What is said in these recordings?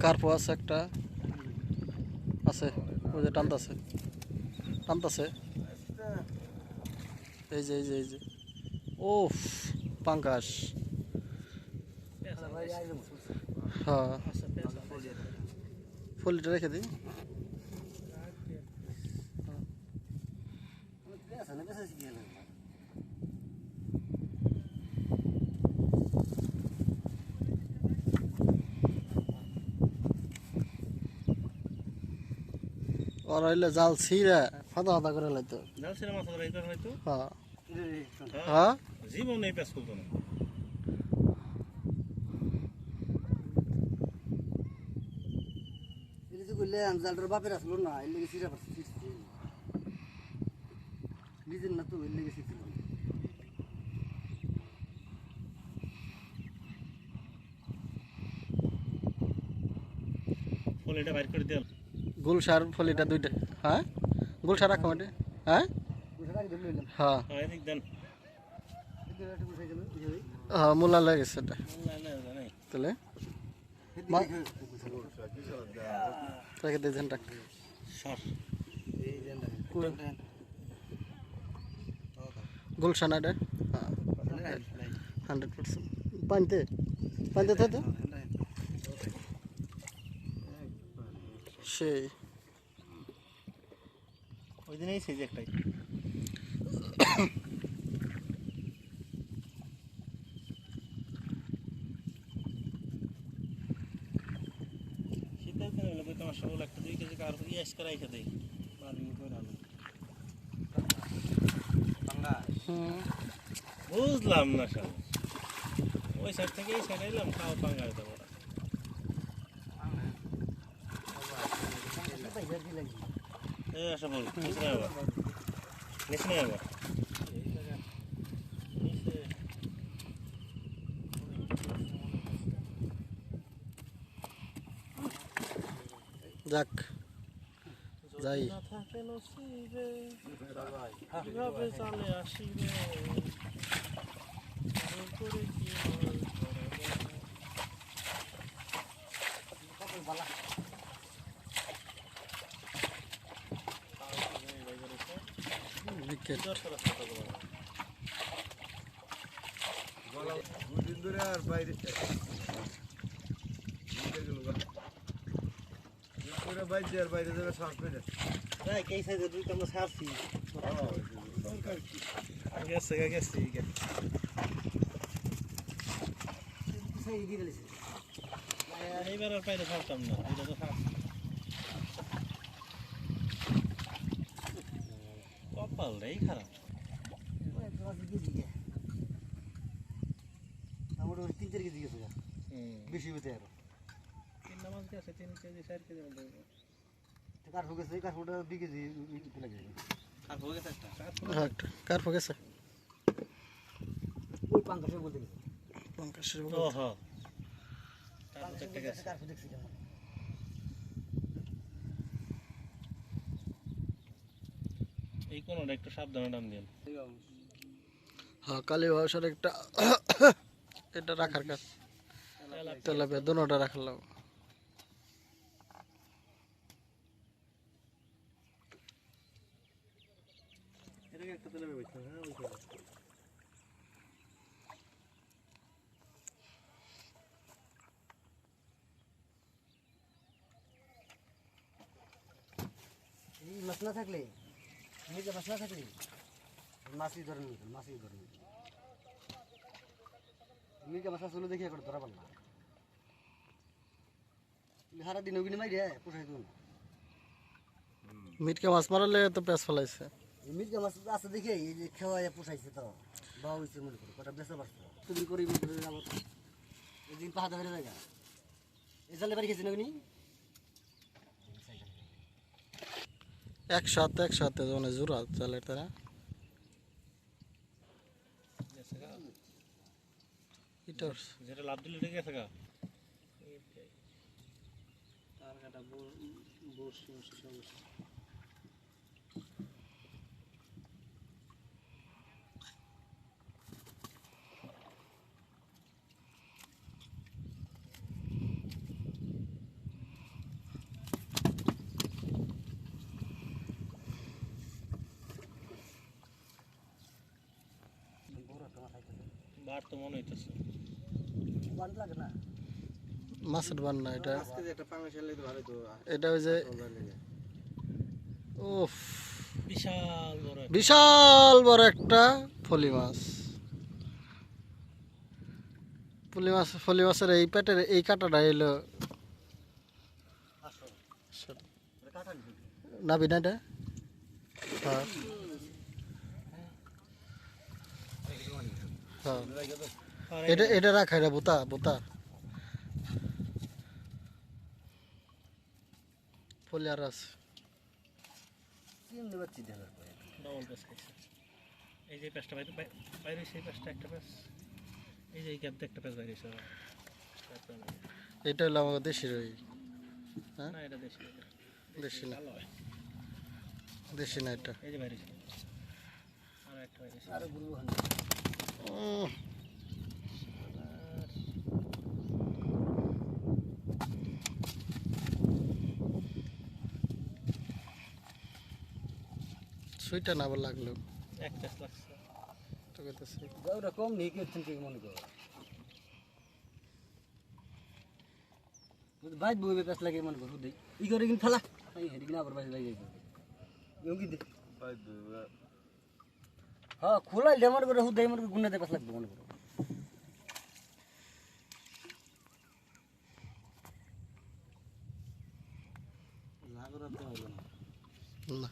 কার্পো আছে একটা আছে, ওই যে টানতাছে টানতাছে, এই যে এই যে এই যে ও পাঙ্কাশ। হ্যাঁ ফলিটা রেখে দিই। और हइले जाल छिरे फादा फादा करे लाइतो জাল ছেড়ে মাছ ধরা এটা হয়তো हां हां জীবন নেই পেছ করতো না এটা তো কইলে জালটার বাপের আসলো না, এর লেগে ছিড়া পারছে নিজের না তো এর লেগে ছিড়ছিল। ফলে এটা বাইর করে দেন गुलशार फलिटा दुइटा हां गुलशार राखो माटे हां বুঝা ধরে লইলাম हां হ্যাঁ এদিক দেন এটা একটু বুঝাই গেল বুঝাই हां मुला লাগে সেটা না না নাই তাহলে রেখে দিয়েছেন টাক সর এই দেন गुलशान এটা हां 100% পানিতে পানিতে তো সেই ওই দিন এই সাইজ একটাই শীতের দিনে হলে তোমার সবল একটা 2 কেজি কার ইয়াস করে রাখা দেই বারবি করে আলো পাঙ্গা বুঝলাম না সব ওই সাইড থেকে এই সাইড এলাম খাও পাঙ্গা এটা বড় এই আসা বল নিচে আবার নিচে আবার যাক যাই থাকে নসিবে রবে চলে আসিবে করে কি উইকেট দুদিন ধরে আর বাইরে বাইরে আর বাইরে যাবে শ্বাস পেয়ে ভাই কেই সাইজে দুই কামড় ছাড়ছি গেছে গেছে সেই দিয়ে দিয়েছে এইবার আর পাইলে ছাড়তাম না এটা তো খারাপ কপালটাই খারাপ আমার 3-4 কেজি গেছে বেশি হতে আরো 3 মাছ গেছে 3 কেজি 4 কেজি মতো কার গেছে কারফুটা 2 কেজি লাগে আর হয়ে গেছে একটা হ্যাঁ কার ফোকাসে ওই পাঙ্কাশের বলতে গেছে পঙ্কাশের ও হ্যাঁ তারপর একটা গেছে কারফু দেখছি কেমন এই কোনটা একটু সাবধানে টান দেন হ্যাঁ কালী ভাষার একটা এটা রাখার কাজ তেলাপিয়া দুটোটা রাখার লাগবে এটাকে একটা তেলে বেচতে হ্যাঁ ওই এই মাছ না থাকলে নিজে মাছ না থাকলে মাছই ধরে নিতেন মাছই ধরে নিতেন মির্গা মাছ আসলে দেখি একবার ধরা পারলাম সারা দিন ওগুলি মাই রে পোষাই দেবো না মিটকে মাছ মারালে তো পেঁচ ফেলাইছে মির্গা মাছ আছে দেখে এই যে খেওয়াই পোষাইছে তো বা হয়েছে মনে করি কটা বেচা পারছো তুমি করি যাবো এদিন পাহাড় ধরে জায়গা এই জালে বাড়ি খেয়েছি নাকি একসাথে মানে জোড়া চালের তারা এটা যেটা লাভ দিলে ঠিক আছে গা তার কাটা বসে আর তো মনে হইতেছে বান লাগে না মাছের বান না এটা, আজকে যে একটা পাঙ্গা ছেলে তো ভালো তো এটা ওই যে উফ বিশাল বড় বিশাল বড় একটা ফলি মাছ। ফলি মাছের এই পেটের এই কাঁটাটা এলো কাটা নাবি না এটা? হ্যাঁ হ্যাঁ এটা এটা রাখা, এটা বোতা বোতা ফলি আর আছে। তিন দিবাচ্ছি দেওয়ার পরে ডবল পেস খাইছে। এই যে পেসটা বাইরে বাইরে সেই পেসটা একটা পেস, এই যে এই গ্যাপ একটা পেস বাইরে এসে এটা হলো আমাদের দেশি রুই। হ্যাঁ না এটা দেশি দেশি না, ভালো হয়। দেশি না এটা। এই যে বাইরে আর একটা বাইরে আর গুরু হান উম, সুইটা না আবার লাগলো এক পেস লাগছে। তো কইতাছি ওটা কম নেই কি হচ্ছেন ঠিক মনে করো বাইক বইবে পেস লাগে মনে করো দেই ই করে কিন ফেলা এই হেডি কিনা আবার বাইক যাইবে ইউ কি দে ভাই দুই হ্যাঁ খোলাই ডেমার করে হুদাই মনে করে গুন্ডাতে পেস লাগবে মনে করো জাগরাতে হইল না না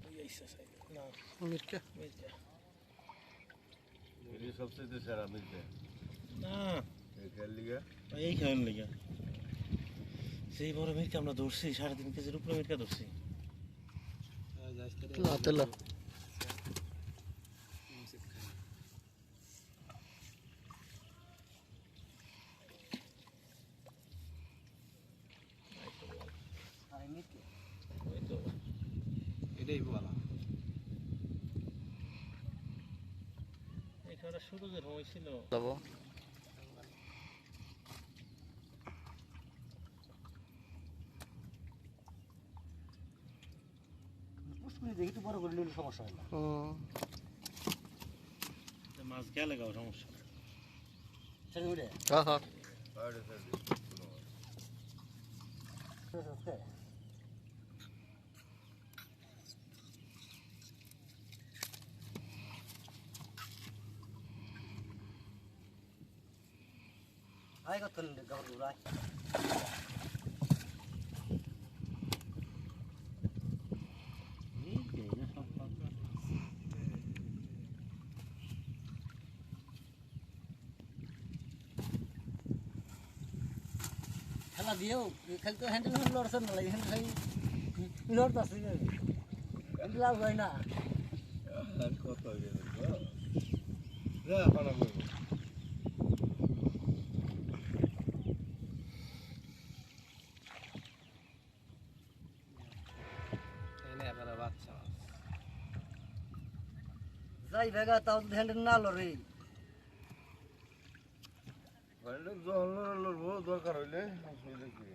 এই আইসা সাইড না মিরকা মির্জা এই সবচেয়ে সেরা মিলছে না এই খেল লিগা এই খেলেন লেগে সেই বড় মির্কা আমরা ধরছি 3.5 কেজির উপরে মির্কা ধরছি। লাতেলা আই মিকে ওই তো এটাই বলা এই খেলাটা শুরু যে হয়েছিল যাব পুষ্কুলি দেখি তো বড় করে নিলে সমস্যা হয় না মাছ গেলে গাও সমস্যা। সেটা উঠে হ্যাঁ হ্যাঁ আরে স্যার আয় কত গাবর গুড়াই খেলা দিয়েও খেল তো হ্যান্ডেল হ্যান্ডেল লড়ছে না লাগে হ্যান্ডেল খাই লড়তে আসছে হ্যান্ডেল লাভ হয় না আর কত হয়ে গেল যা পানা করব এনে এবারে বাচ্চা যাই ভেগা তাও তো হ্যান্ডেল না লড়ে হইলে জল লড়বো দরকার হইলে অসুবিধা কি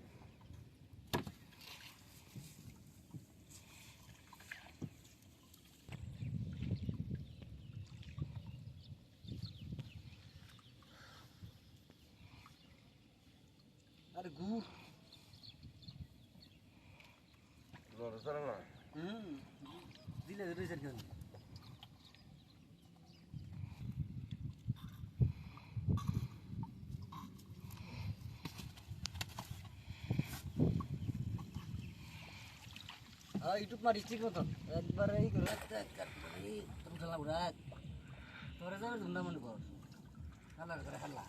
আরে গুড় লড়ে চলে না দিলে রয়েছে কেন হ্যাঁ ইউটিউব মারিস ঠিক মতন একবার এই করে তুমি খেলা উড়া তোরে যাবে ধুন্দা মনে কর হাল্লার করে হাল্লা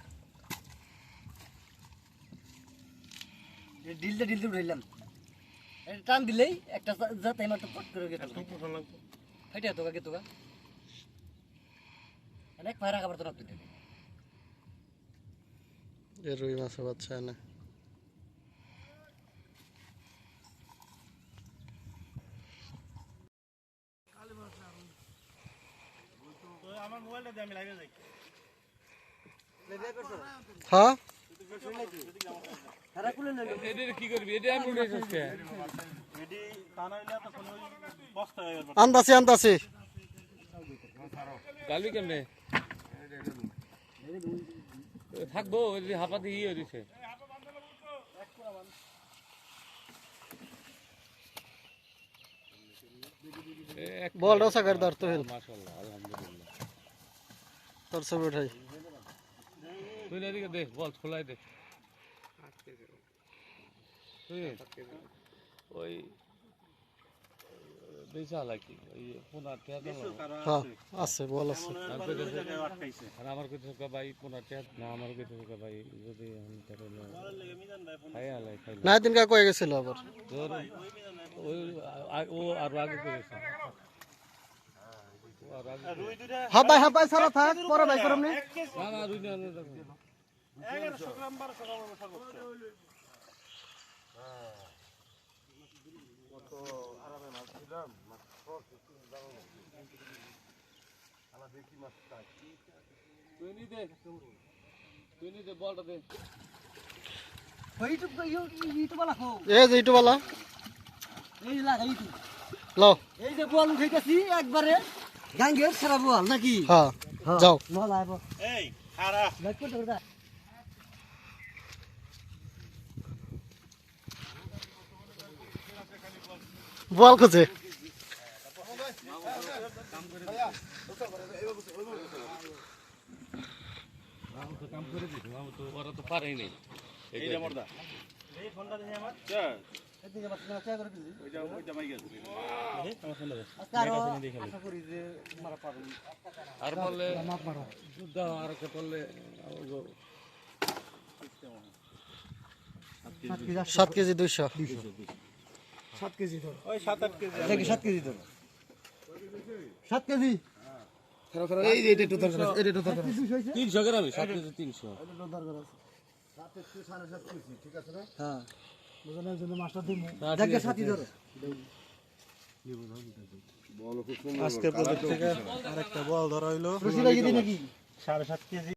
ডিলতে উঠাইলাম টান দিলেই একটা যাতে মাত্র পট করে গেছে ফাইটে তোকা কে তোকা অনেক ফায়রা খাবার তো রাখতে দিলে এ রুই মাছের বাচ্চা এনে আমার মোবাইলটা দিয়ে আমি লাইভে যাই। হ্যাঁ তারা কুলে লইলো এডি তা না হইলে তো কোনো বস্তা হয়ে গেল। আনতাছি গালবি কেমনে থাকবো ওই যে হাঁপাতে ইয়ে হয়েছে বলটা সাকার দর তো হেল মাশাআল্লাহ আলহামদুলিল্লাহ তোর ছবি উঠাই তুই না এদিকে দে বল খোলাই দে তুই ওই বেচা লাগি ওই পোনা টেয়া দাও হ্যাঁ আছে বল আছে আর আমার কইতে ভাই পোনা টেয়া না আমার কইতে ভাই যদি আমি তারে খাই আলাই খাই না দিন কা কয়ে গেছিল আবার তোর ওই ও আর আগে করেছে ও আর আগে হ্যাঁ ভাই সারা থাক পরে ভাই করম নি না না রুই না 1100 গ্রাম 1200 গ্রাম সর্বোচ্চ তুই নি দে বলটা দে ইউটিউব ইউটিউব লাখো এই যে ইটু বালা এই লাগা ইউটিউব লও এই যে বল উঠাইতাছি একবারে গাঙ্গের সারা বল নাকি হ্যাঁ যাও নহলে আইব এই খারা লাইক করতে করতে বল খুঁজে কাম করে দিছি মামু তো ওরা তো পারেই নাই এই যে মর্দা এই ফোনটা দিই আমার এদিকে বাস না চা করে দিলি ওইটা মাই গেছে আমার ফোনটা দে আজকে আরো আশা করি যে মারা পারবো আর বললে মাপ মারো দুধ আর কে বললে 7 কেজি 200 7 কেজি ধর ওই 7-8 কেজি দেখি 7 কেজি ধর 7 কেজি এই যে এটা তো দরকার আছে এটা তো দরকার আছে 300 গ্রামই 7 কেজি 300 এটা তো দরকার আছে 7 7.5 কেজি ঠিক আছে না হ্যাঁ বুঝনের জন্য মাস্টার দিমু দেখে সাথী ধরো আজকে প্রজেক্ট থেকে আরেকটা বল ধরা হইলো রশি লাগিয়ে দিই নাকি 7.5 কেজি